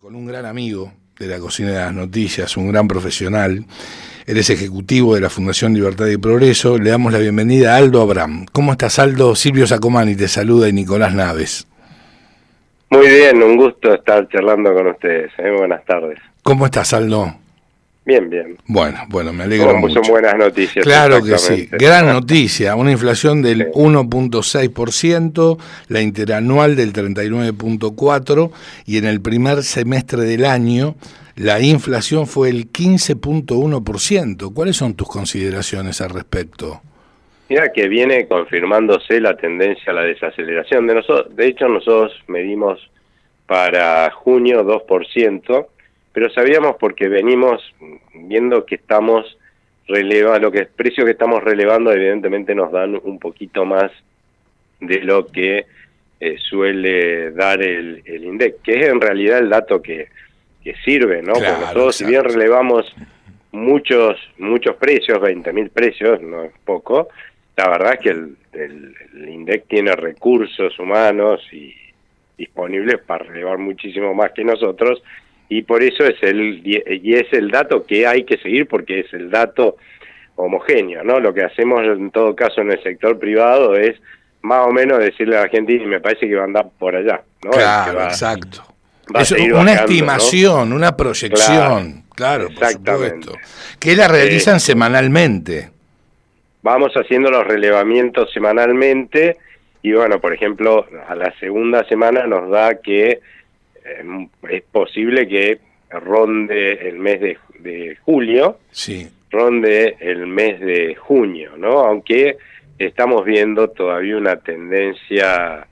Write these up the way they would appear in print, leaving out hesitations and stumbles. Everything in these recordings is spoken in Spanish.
Con un gran amigo de la cocina de las noticias, un gran profesional. Él es ejecutivo de la Fundación Libertad y Progreso. Le damos la bienvenida a Aldo Abrán. ¿Cómo estás, Aldo? Silvio Sacomani te saluda y Nicolás Naves. Muy bien, un gusto estar charlando con ustedes. Buenas tardes. ¿Cómo estás, Aldo? Bien, bien. Bueno, me alegro mucho. Son buenas noticias. Claro que sí. Gran noticia. Una inflación del 1.6%, la interanual del 39.4%, y en el primer semestre del año la inflación fue el 15.1%. ¿Cuáles son tus consideraciones al respecto? Mira que viene confirmándose la tendencia a la desaceleración. De hecho, nosotros medimos para junio 2%, pero sabíamos porque venimos viendo que estamos relevando, el precio que estamos relevando evidentemente nos dan un poquito más de lo que suele dar el INDEC, que es en realidad el dato que sirve, ¿no? Claro, porque nosotros, si bien relevamos muchos precios, 20.000 precios, no es poco, la verdad es que el INDEC tiene recursos humanos y disponibles para relevar muchísimo más que nosotros, y por eso es el dato que hay que seguir, porque es el dato homogéneo, ¿no? Lo que hacemos en todo caso en el sector privado es más o menos decirle a la gente, y me parece que va a andar por allá, ¿no? Claro, exacto. Es una bajando, estimación, ¿no? Una proyección, claro, por supuesto. Que la realizan semanalmente. Vamos haciendo los relevamientos semanalmente, y bueno, por ejemplo, a la segunda semana nos da que es posible que ronde el mes de julio, sí, ronde el mes de junio, ¿no? Aunque estamos viendo todavía una tendencia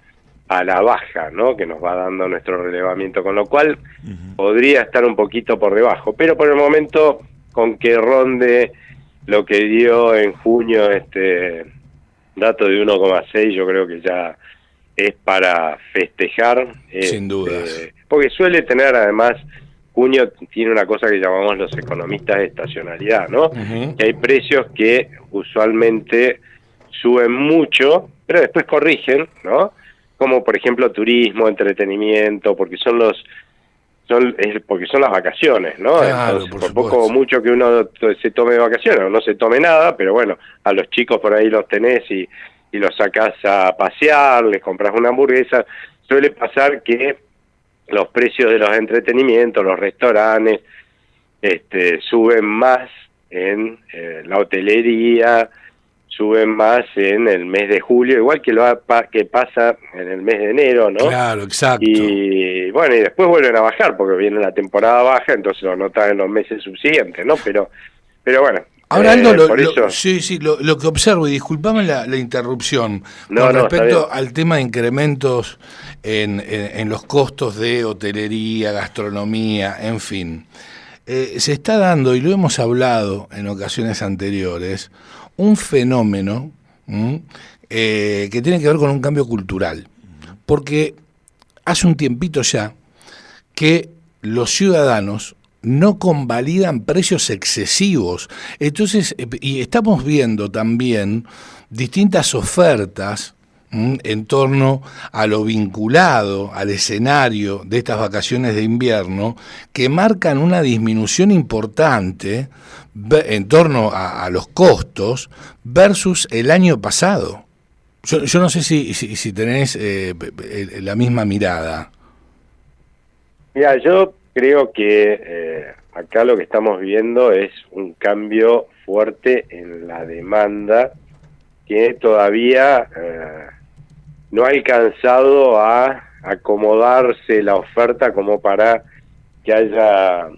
a la baja, ¿no? Que nos va dando nuestro relevamiento, con lo cual podría estar un poquito por debajo, pero por el momento, con que ronde lo que dio en junio este dato de 1,6, yo creo que ya es para festejar. Sin duda. Porque suele tener, además, junio tiene una cosa que llamamos los economistas de estacionalidad, ¿no? Que hay precios que usualmente suben mucho, pero después corrigen, ¿no? Como por ejemplo turismo, entretenimiento, porque son las vacaciones, ¿no? Claro, Entonces, por poco o mucho que uno se tome vacaciones o no se tome nada, pero bueno, a los chicos por ahí los tenés y los sacás a pasear, les compras una hamburguesa, suele pasar que los precios de los entretenimientos, los restaurantes, suben más en la hotelería, suben más en el mes de julio, igual que pasa en el mes de enero, ¿no? Claro, exacto. Y bueno, y después vuelven a bajar porque viene la temporada baja, entonces lo notan en los meses subsiguientes, ¿no? Pero bueno. Ahora, Aldo, lo que observo, y disculpame la interrupción, con respecto al tema de incrementos en los costos de hotelería, gastronomía, en fin, se está dando, y lo hemos hablado en ocasiones anteriores, un fenómeno que tiene que ver con un cambio cultural, porque hace un tiempito ya que los ciudadanos no convalidan precios excesivos. Entonces, y estamos viendo también distintas ofertas en torno a lo vinculado al escenario de estas vacaciones de invierno que marcan una disminución importante en torno a los costos versus el año pasado. Yo no sé si tenés la misma mirada. Mira, yo creo que acá lo que estamos viendo es un cambio fuerte en la demanda que todavía no ha alcanzado a acomodarse la oferta como para que haya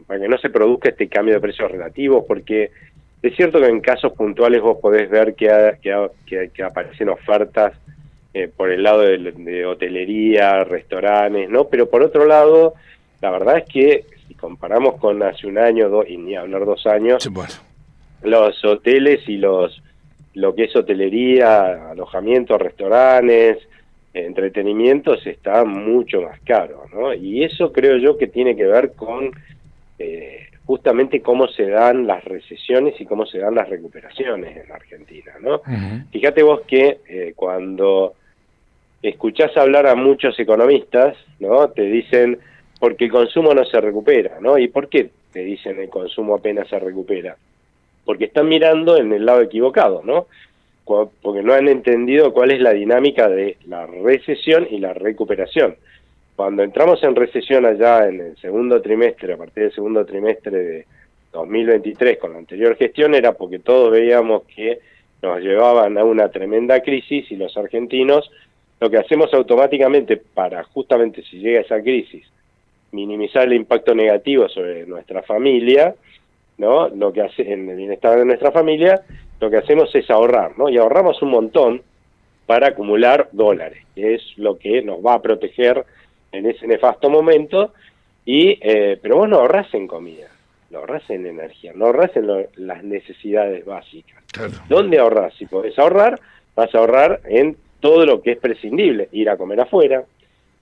para que no se produzca este cambio de precios relativos, porque es cierto que en casos puntuales vos podés ver que aparecen ofertas por el lado de hotelería, restaurantes, ¿no? Pero por otro lado, la verdad es que si comparamos con hace un año, y ni hablar 2 años, sí, bueno, los hoteles y lo que es hotelería, alojamiento, restaurantes, entretenimientos está mucho más caro, ¿no? Y eso creo yo que tiene que ver con justamente cómo se dan las recesiones y cómo se dan las recuperaciones en Argentina, ¿no? Fíjate vos que cuando escuchás hablar a muchos economistas, ¿no? Te dicen, porque el consumo no se recupera, ¿no? ¿Y por qué te dicen el consumo apenas se recupera? Porque están mirando en el lado equivocado, ¿no? Porque no han entendido cuál es la dinámica de la recesión y la recuperación. Cuando entramos en recesión allá en el segundo trimestre, a partir del segundo trimestre de 2023, con la anterior gestión, era porque todos veíamos que nos llevaban a una tremenda crisis y los argentinos, lo que hacemos automáticamente para justamente si llega esa crisis, minimizar el impacto negativo sobre nuestra familia, ¿no? Lo que hace en el bienestar de nuestra familia, lo que hacemos es ahorrar, ¿no? Y ahorramos un montón para acumular dólares, que es lo que nos va a proteger en ese nefasto momento, pero vos no ahorrás en comida, no ahorrás en energía, no ahorrás en las necesidades básicas. Claro. ¿Dónde ahorrás? Si podés ahorrar, vas a ahorrar en todo lo que es prescindible, ir a comer afuera,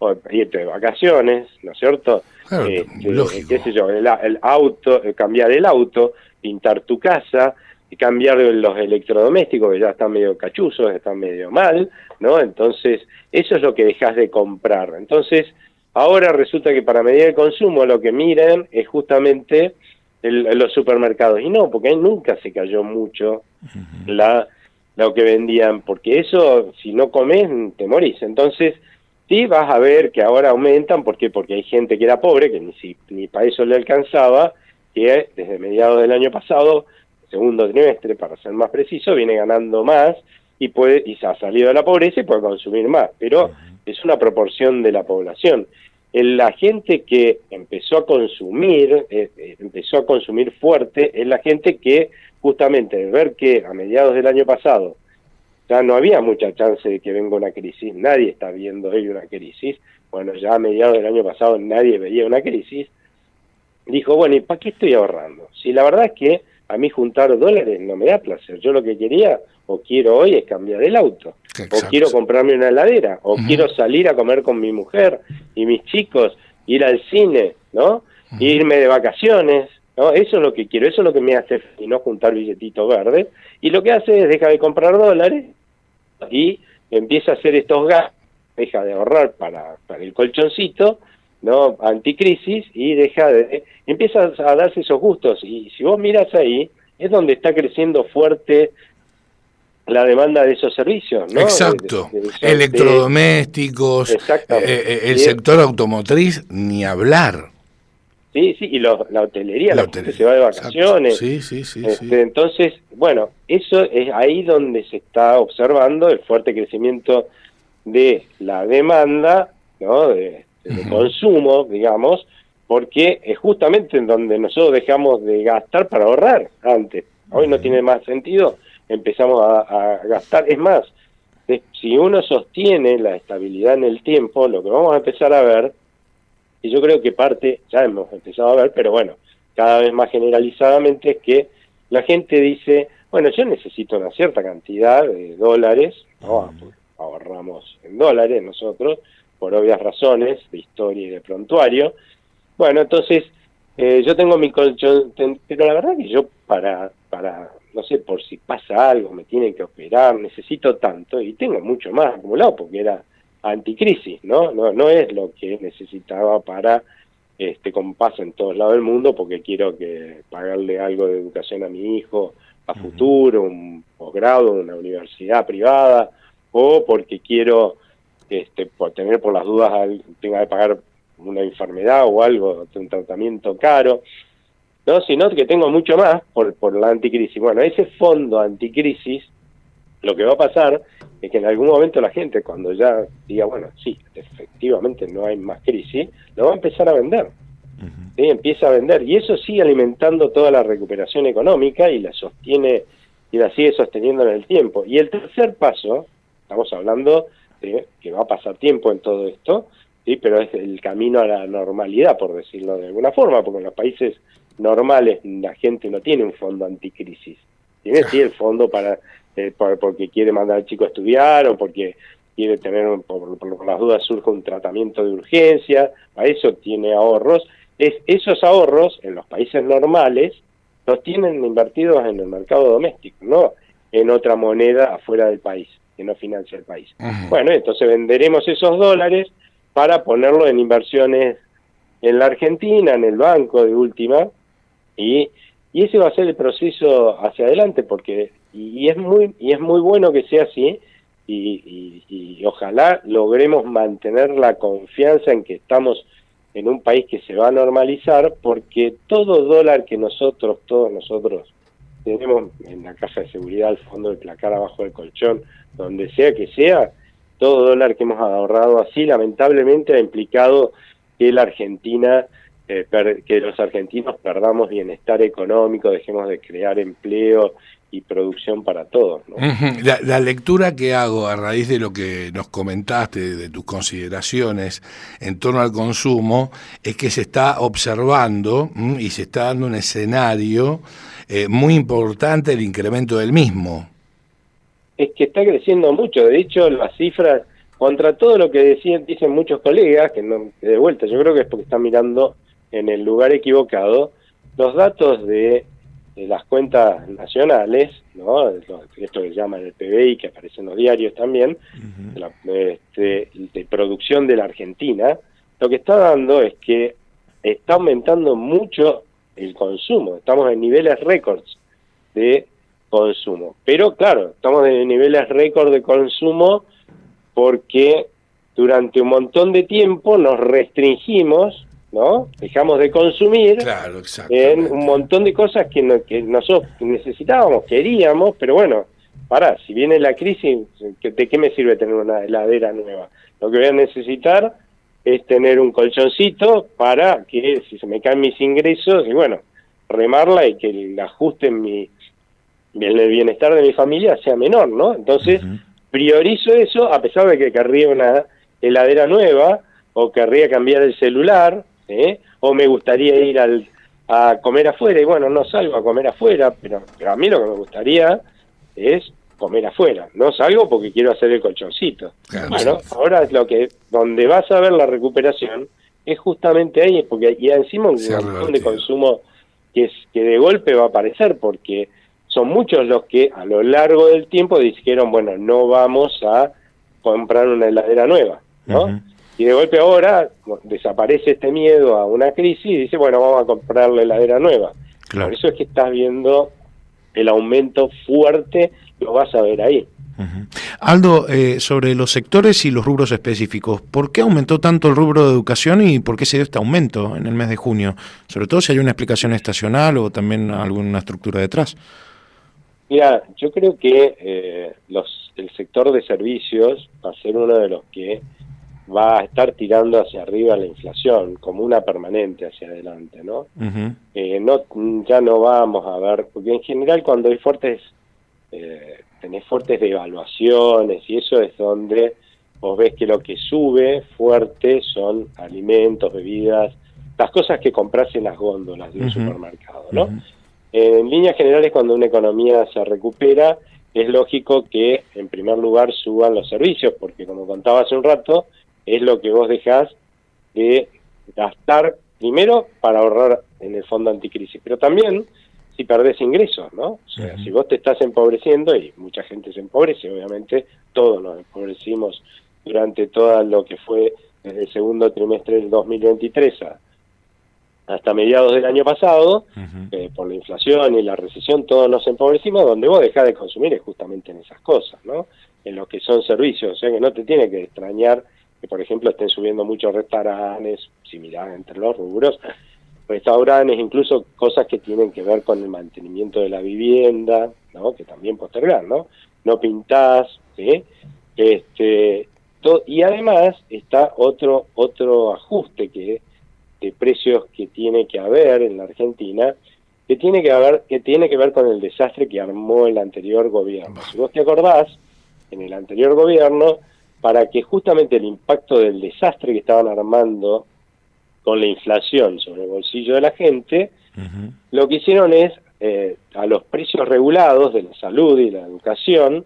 o irte de vacaciones, ¿no es cierto? Claro, lógico. Qué sé yo, el auto, cambiar el auto, pintar tu casa, cambiar los electrodomésticos que ya están medio cachuzos, están medio mal, ¿no? Entonces, eso es lo que dejas de comprar. Entonces, ahora resulta que para medir el consumo lo que miran es justamente los supermercados. Y no, porque ahí nunca se cayó mucho lo que vendían, porque eso, si no comes, te morís. Entonces, sí vas a ver que ahora aumentan, ¿por qué? Porque hay gente que era pobre, que ni para eso le alcanzaba, que desde mediados del año pasado, segundo trimestre, para ser más preciso, viene ganando más y se ha salido de la pobreza y puede consumir más, pero es una proporción de la población. La gente que empezó a consumir fuerte, es la gente que justamente de ver que a mediados del año pasado ya no había mucha chance de que venga una crisis, nadie está viendo hoy una crisis, bueno, ya a mediados del año pasado nadie veía una crisis, dijo, bueno, ¿y para qué estoy ahorrando? Si la verdad es que a mí juntar dólares no me da placer, yo lo que quería o quiero hoy es cambiar el auto, exacto, o quiero comprarme una heladera, o quiero salir a comer con mi mujer y mis chicos, ir al cine, ¿no? Irme de vacaciones, ¿no? Eso es lo que quiero, eso es lo que me hace feliz, no juntar billetitos verdes, y lo que hace es dejar de comprar dólares y empieza a hacer estos gastos, deja de ahorrar para el colchoncito, ¿no? Anticrisis, y empieza a darse esos gustos, y si vos miras ahí, es donde está creciendo fuerte la demanda de esos servicios, ¿no? Exacto, electrodomésticos, el sector automotriz, ni hablar. Sí, y la hotelería, la gente se va de vacaciones. Sí. Entonces, bueno, eso es ahí donde se está observando el fuerte crecimiento de la demanda, ¿no? De consumo, digamos, porque es justamente en donde nosotros dejamos de gastar para ahorrar antes. Hoy no tiene más sentido, empezamos a gastar. Es más, si uno sostiene la estabilidad en el tiempo, lo que vamos a empezar a ver, y yo creo que parte, ya hemos empezado a ver, pero bueno, cada vez más generalizadamente, es que la gente dice, bueno, yo necesito una cierta cantidad de dólares, ¿no? Ahorramos en dólares nosotros, por obvias razones de historia y de prontuario. Bueno, entonces, yo tengo mi colchón, pero la verdad que yo para no sé, por si pasa algo, me tienen que operar, necesito tanto, y tengo mucho más acumulado, porque era anticrisis, ¿no? No es lo que necesitaba para, como pasa en todos lados del mundo, porque quiero pagarle algo de educación a mi hijo a futuro, un posgrado, una universidad privada, o porque quiero por tener por las dudas tenga que pagar una enfermedad o algo, un tratamiento caro, no, sino que tengo mucho más por la anticrisis. Bueno, ese fondo anticrisis, lo que va a pasar es que en algún momento la gente, cuando ya diga, bueno, sí, efectivamente no hay más crisis, lo va a empezar a vender. ¿Sí? Empieza a vender, y eso sigue alimentando toda la recuperación económica y la sostiene y la sigue sosteniendo en el tiempo. Y el tercer paso, estamos hablando de que va a pasar tiempo en todo esto, sí, pero es el camino a la normalidad, por decirlo de alguna forma, porque en los países normales la gente no tiene un fondo anticrisis, tiene sí el fondo porque quiere mandar al chico a estudiar, o porque quiere tener, por las dudas surge un tratamiento de urgencia, para eso tiene ahorros. Esos ahorros en los países normales los tienen invertidos en el mercado doméstico, no en otra moneda afuera del país, que no financia el país. Bueno, entonces venderemos esos dólares para ponerlo en inversiones en la Argentina, en el banco de última, y ese va a ser el proceso hacia adelante, porque y es muy bueno que sea así, y ojalá logremos mantener la confianza en que estamos en un país que se va a normalizar, porque todo dólar que todos nosotros tenemos en la caja de seguridad, al fondo del placar, abajo del colchón, donde sea que sea, todo dólar que hemos ahorrado así, lamentablemente ha implicado que la Argentina, que los argentinos perdamos bienestar económico, dejemos de crear empleo y producción para todos, ¿no? La lectura que hago a raíz de lo que nos comentaste, de tus consideraciones en torno al consumo, es que se está observando y se está dando un escenario muy importante, el incremento del mismo. Es que está creciendo mucho, de hecho las cifras, contra todo lo que dicen muchos colegas, que de vuelta yo creo que es porque están mirando en el lugar equivocado, los datos de las cuentas nacionales, ¿no? Esto que llaman el PBI, que aparece en los diarios también, de producción de la Argentina, lo que está dando es que está aumentando mucho el consumo, estamos en niveles récords de consumo, pero claro, estamos en niveles récord de consumo porque durante un montón de tiempo nos restringimos, ¿no? Dejamos de consumir, claro, en un montón de cosas que nosotros necesitábamos, queríamos, pero bueno, si viene la crisis, ¿de qué me sirve tener una heladera nueva? Lo que voy a necesitar es tener un colchoncito para que si se me caen mis ingresos, y bueno, remarla y que el ajuste en el bienestar de mi familia sea menor, ¿no? Entonces, priorizo eso, a pesar de que querría una heladera nueva, o querría cambiar el celular, o me gustaría ir a comer afuera, y bueno, no salgo a comer afuera, pero a mí lo que me gustaría es comer afuera, no salgo porque quiero hacer el colchoncito. Claro, bueno, ahora es donde vas a ver la recuperación, es justamente ahí, porque y encima un montón de consumo que de golpe va a aparecer, porque son muchos los que a lo largo del tiempo dijeron, bueno, no vamos a comprar una heladera nueva, ¿no? Y de golpe ahora desaparece este miedo a una crisis y dice, bueno, vamos a comprar la heladera nueva. Claro. Por eso es que estás viendo el aumento fuerte, lo vas a ver ahí. Aldo, sobre los sectores y los rubros específicos, ¿por qué aumentó tanto el rubro de educación y por qué se dio este aumento en el mes de junio? Sobre todo si hay una explicación estacional o también alguna estructura detrás. Mira, yo creo que el sector de servicios va a ser uno de los que va a estar tirando hacia arriba la inflación, como una permanente hacia adelante, ¿no? Ya no vamos a ver, porque en general cuando hay tenés fuertes devaluaciones, y eso es donde vos ves que lo que sube fuerte son alimentos, bebidas, las cosas que compras en las góndolas de un supermercado, ¿no? En líneas generales, cuando una economía se recupera, es lógico que en primer lugar suban los servicios, porque como contaba hace un rato, es lo que vos dejás de gastar primero para ahorrar en el fondo anticrisis, pero también si perdés ingresos, ¿no? O sea, si vos te estás empobreciendo, y mucha gente se empobrece, obviamente, todos nos empobrecimos durante todo lo que fue desde el segundo trimestre del 2023 hasta mediados del año pasado, por la inflación y la recesión, todos nos empobrecimos, donde vos dejás de consumir es justamente en esas cosas, ¿no? En lo que son servicios, o sea que no te tiene que extrañar que, por ejemplo, estén subiendo muchos restaurantes, similar entre los rubros, restaurantes, incluso cosas que tienen que ver con el mantenimiento de la vivienda, ¿no? Que también postergar, ¿no? No pintás, ¿sí? Y además está otro ajuste de precios que tiene que haber en la Argentina, que tiene que ver con el desastre que armó el anterior gobierno. Si vos te acordás, en el anterior gobierno, para que justamente el impacto del desastre que estaban armando con la inflación sobre el bolsillo de la gente, lo que hicieron es, a los precios regulados de la salud y la educación,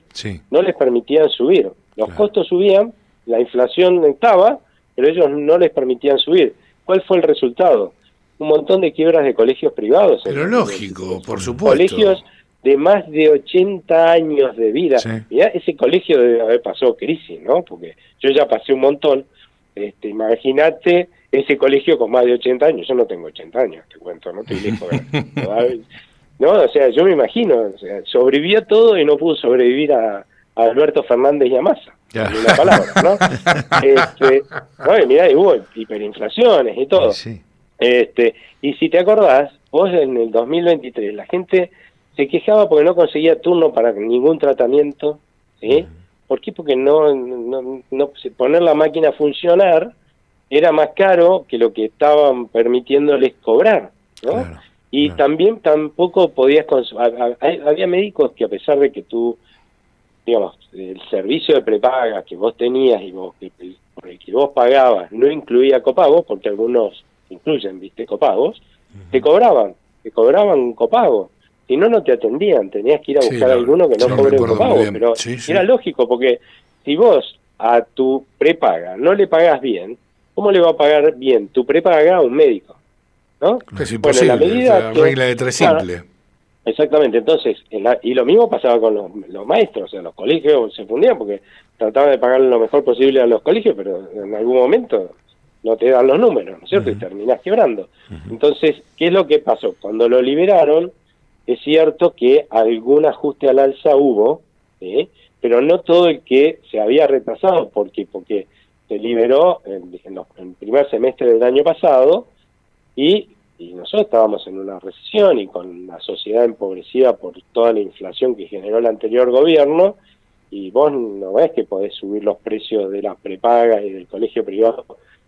no les permitían subir. Los costos subían, la inflación estaba, pero ellos no les permitían subir. ¿Cuál fue el resultado? Un montón de quiebras de colegios privados. Pero lógico, por supuesto. Colegios de más de 80 años de vida. Mirá, ese colegio debe haber pasado crisis, ¿no? Porque yo ya pasé un montón. Imagínate ese colegio con más de 80 años, yo no tengo 80 años, te cuento, no estoy lejos. No, o sea, yo me imagino, o sea, sobrevivió todo y no pudo sobrevivir a Alberto Fernández y a Massa, en una palabra, ¿no? No, mirá, y hubo hiperinflaciones y todo. Sí. Y si te acordás, vos en el 2023, la gente se quejaba porque no conseguía turno para ningún tratamiento, ¿sí? ¿Por qué? Porque no poner la máquina a funcionar era más caro que lo que estaban permitiéndoles cobrar, ¿no? Claro, y también tampoco podías había médicos que, a pesar de que tú, digamos, el servicio de prepaga que vos tenías y por el que vos pagabas no incluía copagos, porque algunos incluyen, viste, copagos, te cobraban copago. Si no, no te atendían, tenías que ir a buscar alguno que no cobre el copago, pero era lógico, porque si vos a tu prepaga no le pagás bien, ¿cómo le va a pagar bien tu prepaga a un médico? ¿No? Es imposible, bueno, la regla de tres simple. Exactamente, entonces, y lo mismo pasaba con los maestros, o sea, los colegios se fundían porque trataban de pagar lo mejor posible a los colegios, pero en algún momento no te dan los números, ¿no es cierto? Y terminás quebrando. Entonces, ¿qué es lo que pasó? Cuando lo liberaron, es cierto que algún ajuste al alza hubo, ¿sí? Pero no todo el que se había retrasado, porque se liberó en el primer semestre del año pasado, y nosotros estábamos en una recesión y con la sociedad empobrecida por toda la inflación que generó el anterior gobierno, y vos no ves que podés subir los precios de las prepagas y del colegio privado,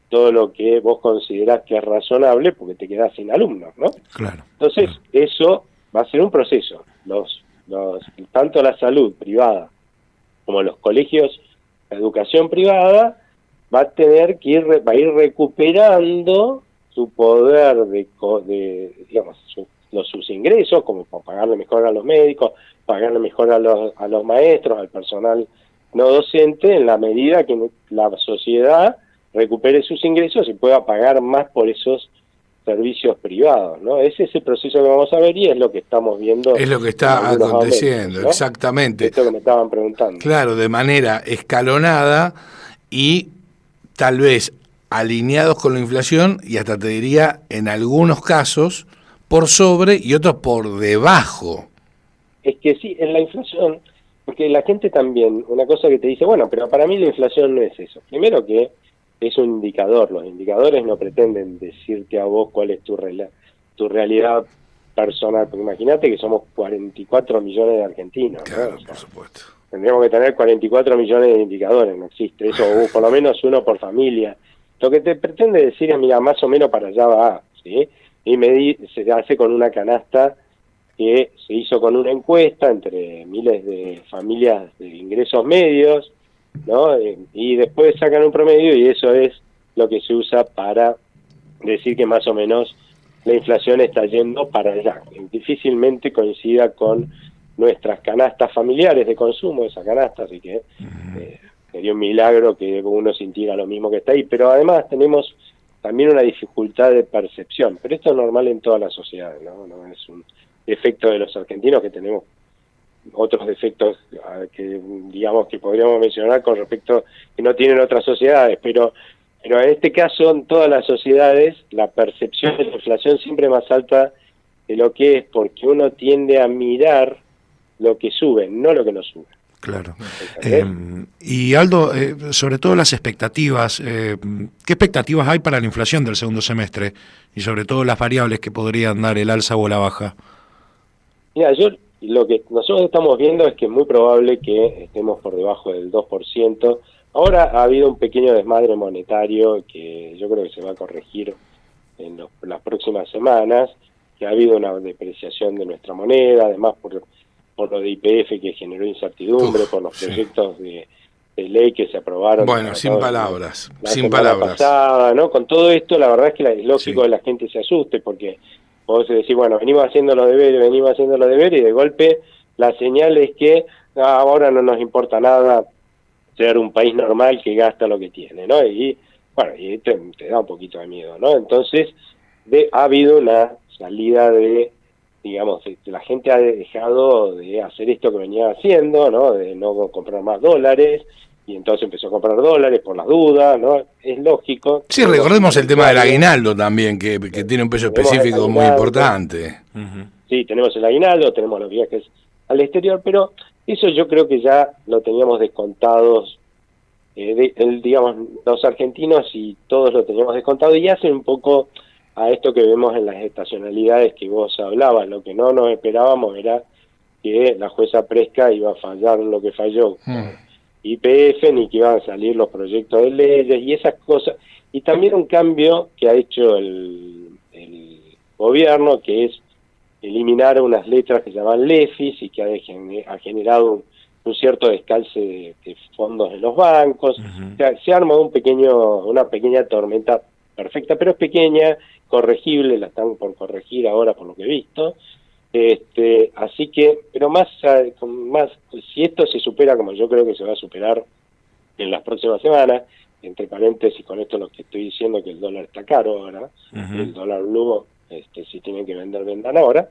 todo lo que vos considerás que es razonable, porque te quedás sin alumnos, ¿no? Claro. Entonces, eso va a ser un proceso. Tanto la salud privada como los colegios, la educación privada, va a ir recuperando su poder digamos, sus ingresos, como para pagarle mejor a los médicos, pagarle mejor a los maestros, al personal no docente, en la medida que la sociedad recupere sus ingresos y pueda pagar más por esos servicios privados, ¿no? Ese es el proceso que vamos a ver y es lo que estamos viendo. Es lo que está aconteciendo, ¿no? Exactamente. Esto que me estaban preguntando. Claro, de manera escalonada y tal vez alineados con la inflación y hasta te diría, en algunos casos, por sobre y otros por debajo. Es que sí, en la inflación, porque la gente también, una cosa que te dice, bueno, pero para mí la inflación no es eso. Primero que es un indicador, los indicadores no pretenden decirte a vos cuál es tu realidad personal, porque imagínate que somos 44 millones de argentinos. Claro, ¿no? O sea, por supuesto. Tendríamos que tener 44 millones de indicadores, no existe eso, o por lo menos uno por familia. Lo que te pretende decir es, mira, más o menos para allá va, ¿sí? Y se hace con una canasta que se hizo con una encuesta entre miles de familias de ingresos medios, ¿no? Y después sacan un promedio y eso es lo que se usa para decir que más o menos la inflación está yendo para allá. Difícilmente coincida con nuestras canastas familiares de consumo, esa canasta, así que sería un milagro que uno sintiera lo mismo que está ahí, pero además tenemos también una dificultad de percepción, pero esto es normal en todas las sociedades, no es un defecto de los argentinos, que tenemos otros defectos que digamos que podríamos mencionar con respecto que no tienen otras sociedades, pero en este caso en todas las sociedades la percepción de la inflación siempre es más alta de lo que es, porque uno tiende a mirar lo que sube, no lo que no sube. Claro. Y Aldo, sobre todo las expectativas, ¿qué expectativas hay para la inflación del segundo semestre? Y sobre todo las variables que podrían dar el alza o la baja. Mira, lo que nosotros estamos viendo es que es muy probable que estemos por debajo del 2%. Ahora ha habido un pequeño desmadre monetario que yo creo que se va a corregir en las próximas semanas, que ha habido una depreciación de nuestra moneda, además por lo de YPF que generó incertidumbre, por los proyectos de ley que se aprobaron. Bueno, sin palabras, sin palabras. Pasada, ¿no? Con todo esto, la verdad es que es lógico que la gente se asuste, porque vos decís, bueno, venimos haciendo los deberes, y de golpe la señal es que ahora no nos importa nada ser un país normal que gasta lo que tiene, ¿no? Y bueno, y te da un poquito de miedo, ¿no? Entonces, ha habido una salida digamos, la gente ha dejado de hacer esto que venía haciendo, ¿no? De no comprar más dólares, y entonces empezó a comprar dólares por las dudas, ¿no? Es lógico. Sí, recordemos el tema del aguinaldo también, que tiene un peso específico muy importante. Sí, tenemos el aguinaldo, tenemos los viajes al exterior, pero eso yo creo que ya lo teníamos descontados, digamos, los argentinos y todos lo teníamos descontado, y hace un poco a esto que vemos en las estacionalidades que vos hablabas. Lo que no nos esperábamos era que la jueza Presca iba a fallar lo que falló YPF, ni que iban a salir los proyectos de leyes y esas cosas. Y también un cambio que ha hecho el gobierno, que es eliminar unas letras que se llaman LEFIs y que ha generado un cierto descalce de fondos de los bancos. O sea, se arma una pequeña tormenta perfecta, pero es pequeña, corregible, la están por corregir ahora por lo que he visto. Así que, pero más, si esto se supera, como yo creo que se va a superar en las próximas semanas, entre paréntesis con esto lo que estoy diciendo, que el dólar está caro ahora, el dólar blue, si tienen que vender, vendan ahora.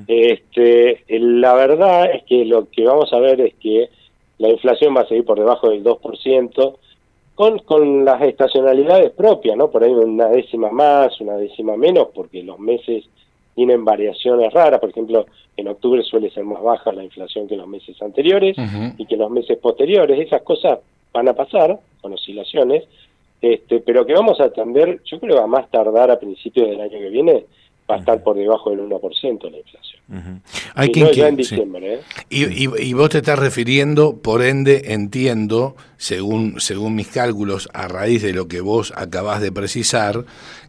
La verdad es que lo que vamos a ver es que la inflación va a seguir por debajo del 2%, con las estacionalidades propias, ¿no? Por ahí una décima más, una décima menos, porque los meses tienen variaciones raras. Por ejemplo, en octubre suele ser más baja la inflación que los meses anteriores y que los meses posteriores. Esas cosas van a pasar con oscilaciones, pero que vamos a atender, yo creo que a más tardar a principios del año que viene, va a estar por debajo del 1% la inflación. Hay y no ya en diciembre. Y vos te estás refiriendo, por ende, entiendo, según mis cálculos, a raíz de lo que vos acabás de precisar,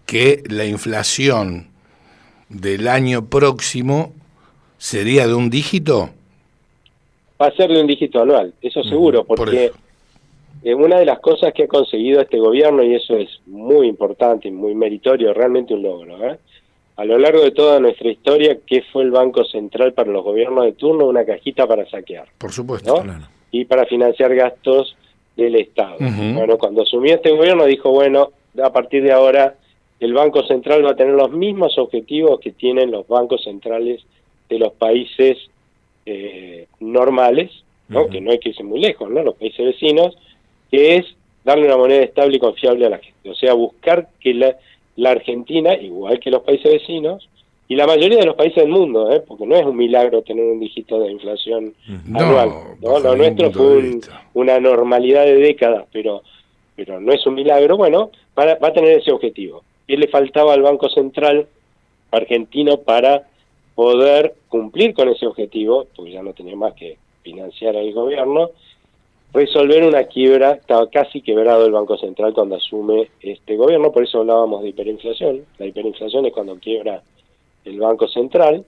que la inflación del año próximo sería de un dígito. Va a ser de un dígito anual, eso seguro, porque una de las cosas que ha conseguido este gobierno, y eso es muy importante y muy meritorio, realmente un logro, a lo largo de toda nuestra historia, ¿qué fue el Banco Central para los gobiernos de turno? Una cajita para saquear. Por supuesto, ¿no? Claro. Y para financiar gastos del Estado. Bueno, cuando asumió este gobierno dijo, bueno, a partir de ahora el Banco Central va a tener los mismos objetivos que tienen los bancos centrales de los países normales, ¿no? Que no hay que irse muy lejos, ¿no? Los países vecinos, que es darle una moneda estable y confiable a la gente. O sea, buscar que la Argentina, igual que los países vecinos, y la mayoría de los países del mundo, porque no es un milagro tener un dígito de inflación anual. ¿no? Lo nuestro fue una normalidad de décadas, pero no es un milagro. Bueno, va a tener ese objetivo. ¿Qué le faltaba al Banco Central argentino para poder cumplir con ese objetivo? Porque ya no tenía más que financiar al gobierno. Resolver una quiebra. Estaba casi quebrado el Banco Central cuando asume este gobierno, por eso hablábamos de hiperinflación. La hiperinflación es cuando quiebra el Banco Central,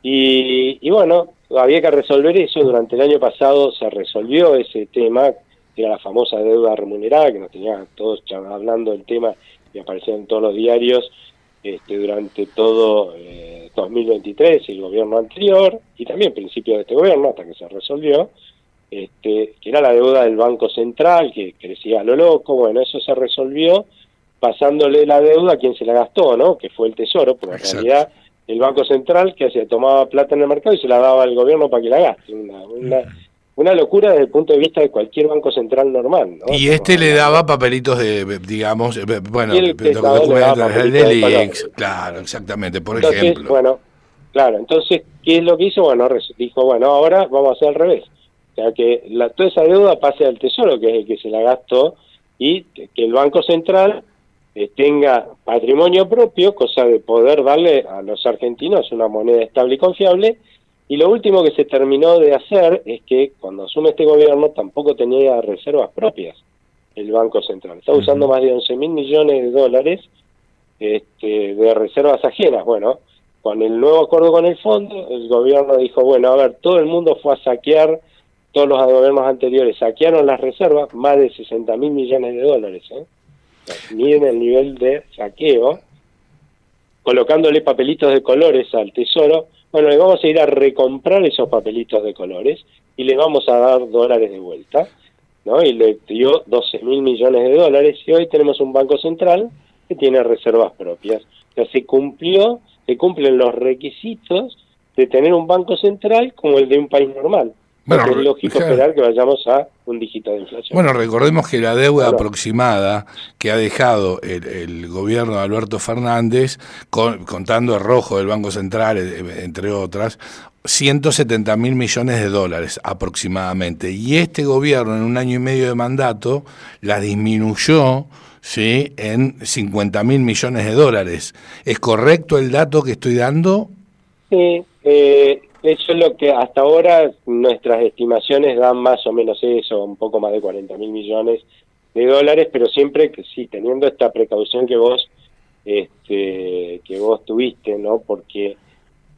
y bueno, había que resolver eso. Durante el año pasado se resolvió ese tema, que era la famosa deuda remunerada, que nos tenía todos hablando del tema y aparecía en todos los diarios durante todo 2023, el gobierno anterior, y también principios de este gobierno, hasta que se resolvió, que era la deuda del Banco Central, que crecía a lo loco. Bueno, eso se resolvió pasándole la deuda a quien se la gastó, ¿no? Que fue el Tesoro, porque en realidad el Banco Central, que hacía, tomaba plata en el mercado y se la daba al gobierno para que la gaste. Una locura desde el punto de vista de cualquier banco central normal, ¿no? Y le daba papelitos de, digamos, bueno, claro, exactamente, por ejemplo. Bueno, claro, entonces, ¿qué es lo que hizo? Bueno, dijo, bueno, ahora vamos a hacer al revés. O sea, que toda esa deuda pase al Tesoro, que es el que se la gastó, y que el Banco Central tenga patrimonio propio, cosa de poder darle a los argentinos una moneda estable y confiable. Y lo último que se terminó de hacer es que cuando asume este gobierno tampoco tenía reservas propias el Banco Central. Está usando más de 11.000 millones de dólares de reservas ajenas. Bueno, con el nuevo acuerdo con el fondo, el gobierno dijo, bueno, a ver, todo el mundo fue a saquear, todos los gobiernos anteriores saquearon las reservas, más de 60.000 millones de dólares, miren el nivel de saqueo, colocándole papelitos de colores al Tesoro. Bueno, le vamos a ir a recomprar esos papelitos de colores y le vamos a dar dólares de vuelta, ¿no? Y le dio 12.000 millones de dólares, y hoy tenemos un Banco Central que tiene reservas propias. O sea, se cumplen los requisitos de tener un Banco Central como el de un país normal. Bueno, es lógico esperar que vayamos a un dígito de inflación. Bueno, recordemos que la deuda aproximada que ha dejado el gobierno de Alberto Fernández, contando el rojo del Banco Central, entre otras, 170.000 millones de dólares aproximadamente. Y este gobierno en un año y medio de mandato la disminuyó, ¿sí?, en 50.000 millones de dólares. ¿Es correcto el dato que estoy dando? Sí, eso es lo que hasta ahora nuestras estimaciones dan más o menos eso, un poco más de 40.000 millones de dólares, pero siempre que sí, teniendo esta precaución que vos tuviste, ¿no? Porque,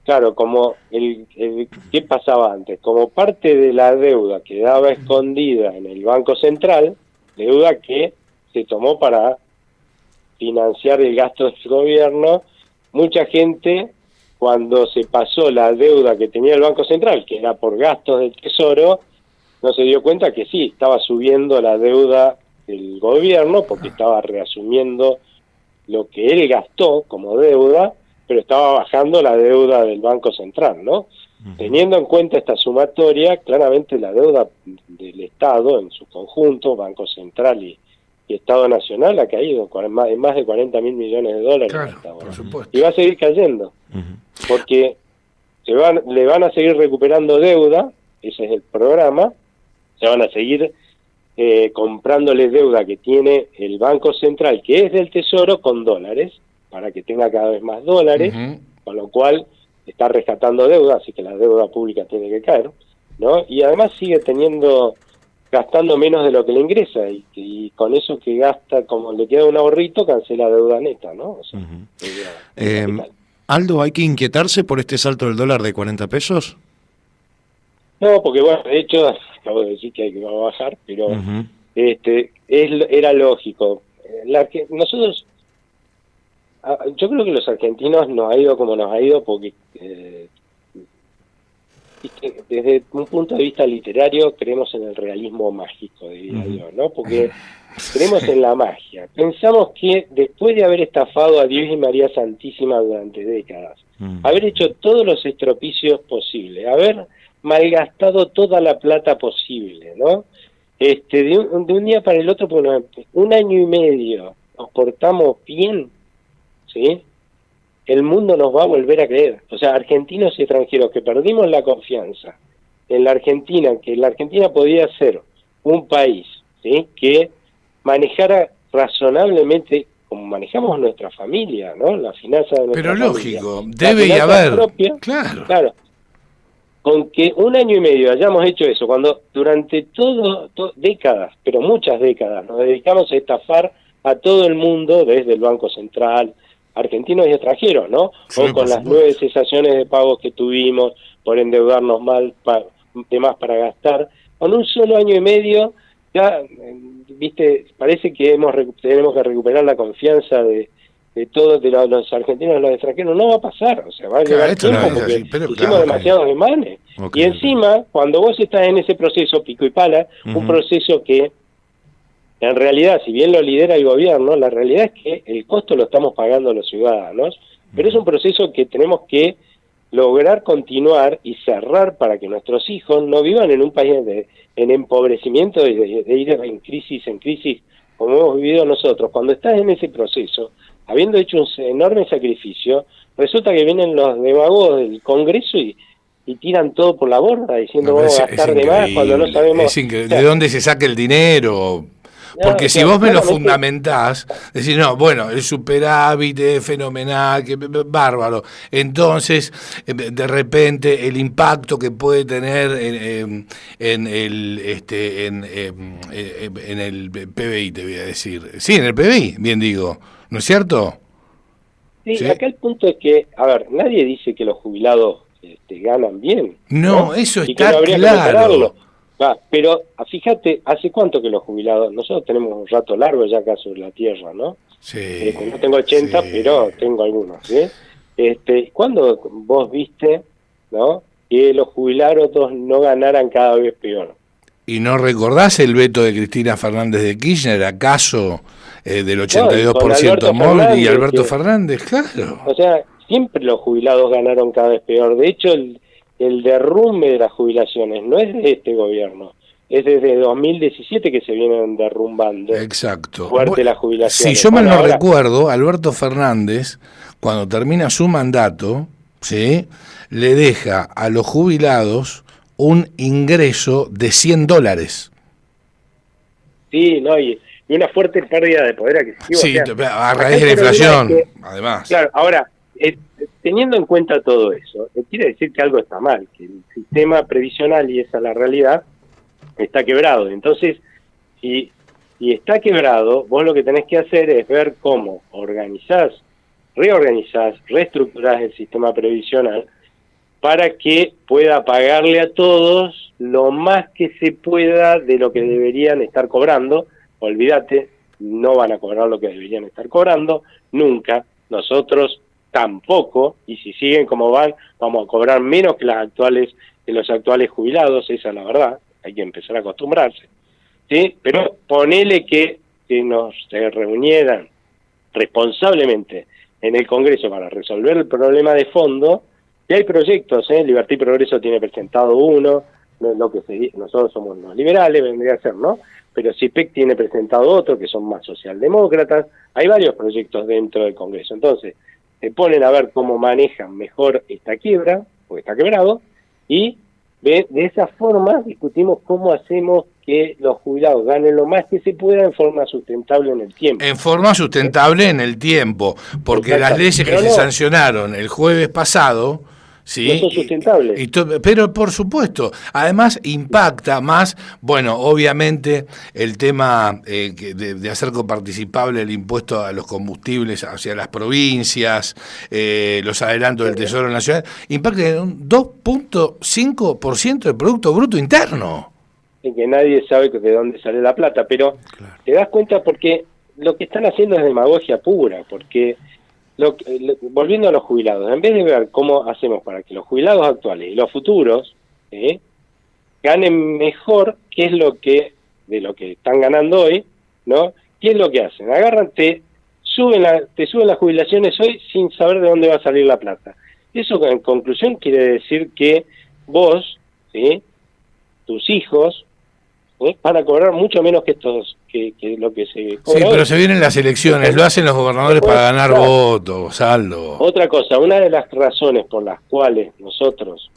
claro, como ¿qué pasaba antes? Como parte de la deuda quedaba escondida en el Banco Central, deuda que se tomó para financiar el gasto del gobierno, mucha gente, cuando se pasó la deuda que tenía el Banco Central, que era por gastos del Tesoro, no se dio cuenta que sí, estaba subiendo la deuda del gobierno, porque estaba reasumiendo lo que él gastó como deuda, pero estaba bajando la deuda del Banco Central, ¿no? Teniendo en cuenta esta sumatoria, claramente la deuda del Estado en su conjunto, Banco Central y Estado Nacional, ha caído en más de 40.000 millones de dólares. Claro, por supuesto. Y va a seguir cayendo, porque le van a seguir recuperando deuda, ese es el programa, se van a seguir comprándole deuda que tiene el Banco Central, que es del Tesoro, con dólares, para que tenga cada vez más dólares, con lo cual está rescatando deuda, así que la deuda pública tiene que caer, ¿no? Y además sigue gastando menos de lo que le ingresa, y con eso que gasta, como le queda un ahorrito, cancela deuda neta, ¿no? O sea, Aldo, ¿hay que inquietarse por este salto del dólar de 40 pesos? No, porque bueno, de hecho, acabo de decir que va a bajar, pero era lógico. Nosotros, yo creo que los argentinos nos ha ido como nos ha ido porque desde un punto de vista literario creemos en el realismo mágico, diría yo, ¿no? Porque creemos en la magia. Pensamos que después de haber estafado a Dios y María Santísima durante décadas, haber hecho todos los estropicios posibles, haber malgastado toda la plata posible, ¿no? De un día para el otro, pues, un año y medio nos portamos bien, ¿sí? El mundo nos va a volver a creer. O sea, argentinos y extranjeros que perdimos la confianza en la Argentina, que la Argentina podía ser un país, ¿sí?, que manejara razonablemente como manejamos nuestra familia, ¿no? La finanza de nuestra familia. Pero lógico, debe haber. Propia, claro. Con que un año y medio hayamos hecho eso, cuando durante décadas, pero muchas décadas, nos dedicamos a estafar a todo el mundo, desde el Banco Central, argentinos y extranjeros, ¿no? Sí, o con las 9 cesaciones de pagos que tuvimos, por endeudarnos de más para gastar. Con un solo año y medio, ya, viste, parece que tenemos que recuperar la confianza de todos, de los argentinos y los extranjeros. No va a pasar, o sea, va a llevar tiempo porque hicimos demasiados demanes. Y encima, cuando vos estás en ese proceso pico y pala, un proceso que en realidad, si bien lo lidera el gobierno, la realidad es que el costo lo estamos pagando los ciudadanos, pero es un proceso que tenemos que lograr continuar y cerrar para que nuestros hijos no vivan en un país en empobrecimiento, de ir en crisis, como hemos vivido nosotros. Cuando estás en ese proceso, habiendo hecho un enorme sacrificio, resulta que vienen los demagogos del Congreso y tiran todo por la borda, diciendo vamos a gastar de más cuando no sabemos... ¿De dónde se saca el dinero? Porque si vos me lo fundamentás, decís, no, bueno, el superávit es fenomenal, bárbaro. Entonces, de repente, el impacto que puede tener en el PBI, te voy a decir. Sí, en el PBI, bien digo, ¿no es cierto? Sí, acá el punto es que, a ver, nadie dice que los jubilados ganan bien. No, eso está claro. Pero fíjate, ¿hace cuánto que los jubilados? Nosotros tenemos un rato largo ya acá sobre la tierra, ¿no? Sí. No tengo 80, sí, pero tengo algunos, ¿sí? ¿Cuándo vos viste, ¿no?, que los jubilados no ganaran cada vez peor? ¿Y no recordás el veto de Cristina Fernández de Kirchner, acaso del 82% móvil y Alberto Fernández? Claro. O sea, siempre los jubilados ganaron cada vez peor. De hecho, el derrumbe de las jubilaciones no es de este gobierno, es desde 2017 que se vienen derrumbando. Exacto. Fuerte las jubilaciones. Si yo mal no recuerdo, Alberto Fernández, cuando termina su mandato, ¿sí?, le deja a los jubilados un ingreso de $100. Sí, no, y una fuerte pérdida de poder adquisitivo. Sí, o sea, a raíz de la inflación, además. Claro, ahora, teniendo en cuenta todo eso, quiere decir que algo está mal, que el sistema previsional, y esa es la realidad, está quebrado. Entonces, si está quebrado, vos lo que tenés que hacer es ver cómo reorganizás, reestructurás el sistema previsional para que pueda pagarle a todos lo más que se pueda de lo que deberían estar cobrando. Olvídate, no van a cobrar lo que deberían estar cobrando, nunca. Nosotros tampoco, y si siguen como van, vamos a cobrar menos que los actuales jubilados, esa es la verdad, hay que empezar a acostumbrarse, ¿sí? Pero ponele que nos reunieran responsablemente en el Congreso para resolver el problema de fondo, y hay proyectos, Libertad y Progreso tiene presentado uno, nosotros somos los liberales, vendría a ser, ¿no? Pero CIPEC tiene presentado otro, que son más socialdemócratas, hay varios proyectos dentro del Congreso. Entonces, se ponen a ver cómo manejan mejor esta quiebra, porque está quebrado, y de esa forma discutimos cómo hacemos que los jubilados ganen lo más que se pueda en forma sustentable en el tiempo. En forma sustentable en el tiempo, porque las leyes que se sancionaron el jueves pasado, ¿sí?, no son sustentables. Pero por supuesto, además impacta más, bueno, obviamente el tema de hacer coparticipable el impuesto a los combustibles hacia las provincias, los adelantos del Tesoro Nacional, impacta en un 2.5% del Producto Bruto Interno. En que nadie sabe de dónde sale la plata, pero claro, te das cuenta porque lo que están haciendo es demagogia pura, porque volviendo a los jubilados, en vez de ver cómo hacemos para que los jubilados actuales y los futuros ganen mejor, qué es de lo que están ganando hoy, ¿no? ¿Qué es lo que hacen? Agarran, te suben las jubilaciones hoy sin saber de dónde va a salir la plata. Eso, en conclusión, quiere decir que vos, ¿sí?, tus hijos, van a cobrar mucho menos que lo que se cobra. Sí, pero se vienen las elecciones, lo hacen los gobernadores para ganar votos, saldo. Otra cosa, una de las razones por las cuales nosotros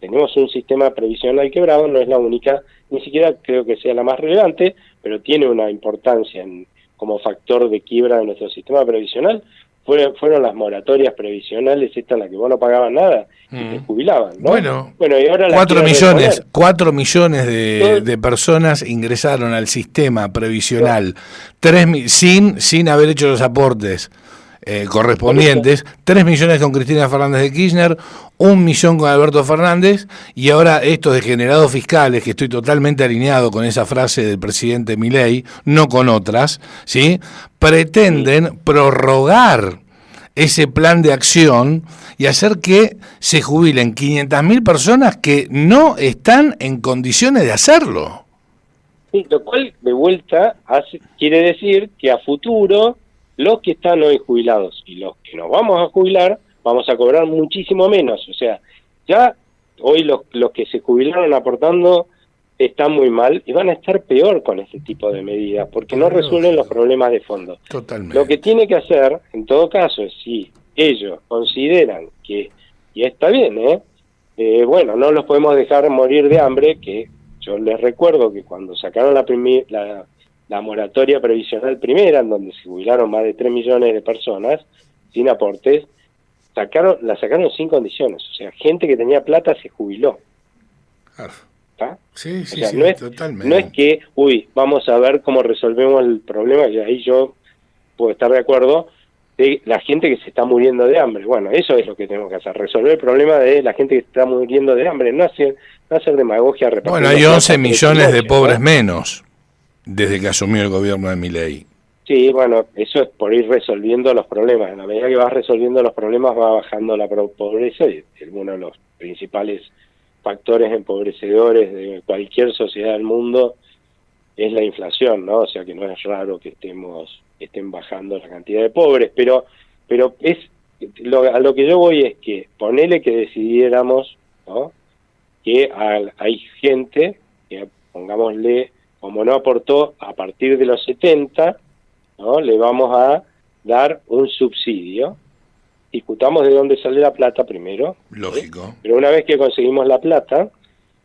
tenemos un sistema previsional quebrado, no es la única, ni siquiera creo que sea la más relevante, pero tiene una importancia como factor de quiebra de nuestro sistema previsional, fueron las moratorias previsionales, esta en la que vos no pagabas nada y te jubilaban, ¿no? Bueno, y ahora 4 millones de personas ingresaron al sistema previsional, 3 sin haber hecho los aportes correspondientes, 3 millones con Cristina Fernández de Kirchner, 1 millón con Alberto Fernández, y ahora estos degenerados fiscales, que estoy totalmente alineado con esa frase del presidente Milei, no con otras, ¿sí?, pretenden prorrogar ese plan de acción y hacer que se jubilen 500.000 personas que no están en condiciones de hacerlo. Sí, lo cual, de vuelta, quiere decir que a futuro los que están hoy jubilados y los que nos vamos a jubilar, vamos a cobrar muchísimo menos. O sea, ya hoy los que se jubilaron aportando están muy mal y van a estar peor con ese tipo de medidas, porque no resuelven los problemas de fondo. Totalmente. Lo que tiene que hacer, en todo caso, es si ellos consideran que, y está bien, bueno, no los podemos dejar morir de hambre, que yo les recuerdo que cuando sacaron la moratoria previsional primera, en donde se jubilaron más de 3 millones de personas sin aportes, la sacaron sin condiciones. O sea, gente que tenía plata se jubiló. Claro. ¿Está? Sí, o sea, totalmente. No es que, vamos a ver cómo resolvemos el problema, y ahí yo puedo estar de acuerdo, de la gente que se está muriendo de hambre. Bueno, eso es lo que tenemos que hacer, resolver el problema de la gente que se está muriendo de hambre, no hacer demagogia. Bueno, hay 11 millones de pobres menos desde que asumió el gobierno de Milei. Sí, bueno, eso es por ir resolviendo los problemas. En la medida que vas resolviendo los problemas va bajando la pobreza, y es uno de los principales factores empobrecedores de cualquier sociedad del mundo es la inflación, ¿no? O sea que no es raro que estén bajando la cantidad de pobres, pero a lo que yo voy es que ponele que decidiéramos, ¿no?, que hay gente que, pongámosle, como no aportó a partir de los 70, ¿no? Le vamos a dar un subsidio. Discutamos de dónde sale la plata primero. Lógico. Pero una vez que conseguimos la plata,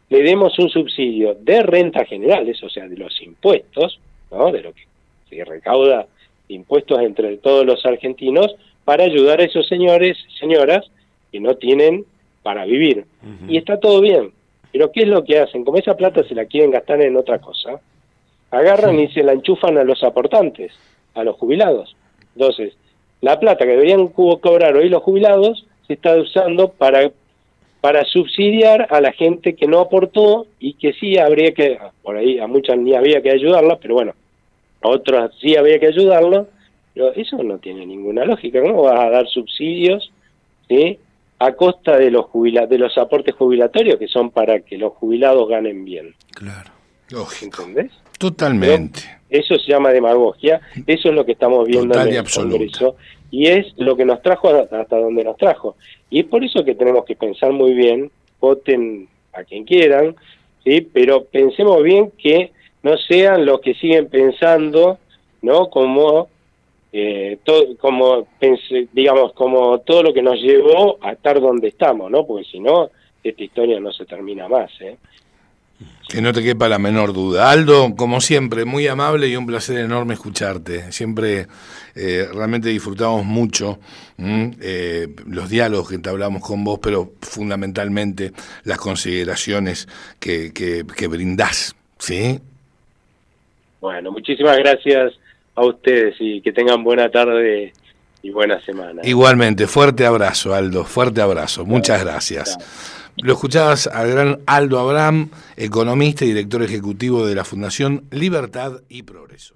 le demos un subsidio de rentas generales, o sea, de los impuestos, ¿no? De lo que se recauda impuestos entre todos los argentinos, para ayudar a esos señores, señoras, que no tienen para vivir. Y está todo bien. Pero ¿qué es lo que hacen? Como esa plata se la quieren gastar en otra cosa, agarran y se la enchufan a los aportantes, a los jubilados. Entonces, la plata que deberían cobrar hoy los jubilados se está usando para subsidiar a la gente que no aportó y que sí habría que, por ahí a muchas ni había que ayudarlas, pero bueno, a otros sí había que ayudarlos, pero eso no tiene ninguna lógica. ¿Cómo vas a dar subsidios, ¿sí?, a costa de los de los aportes jubilatorios, que son para que los jubilados ganen bien? Claro. Lógico. ¿Entendés? Totalmente. Pero eso se llama demagogia, eso es lo que estamos viendo Total en y el absoluta. Congreso, y es lo que nos trajo hasta donde nos trajo. Y es por eso que tenemos que pensar muy bien, voten a quien quieran, ¿sí?, pero pensemos bien que no sean los que siguen pensando, ¿no?, como digamos, como todo lo que nos llevó a estar donde estamos, ¿no? Porque si no, esta historia no se termina más, ¿eh? Que no te quepa la menor duda. Aldo, como siempre, muy amable y un placer enorme escucharte. Siempre realmente disfrutamos mucho los diálogos que entablamos con vos, pero fundamentalmente las consideraciones que brindás, ¿sí? Bueno, muchísimas gracias a ustedes y que tengan buena tarde y buena semana. Igualmente, fuerte abrazo, Aldo, fuerte abrazo. Muchas gracias. Lo escuchabas al gran Aldo Abraham, economista y director ejecutivo de la Fundación Libertad y Progreso.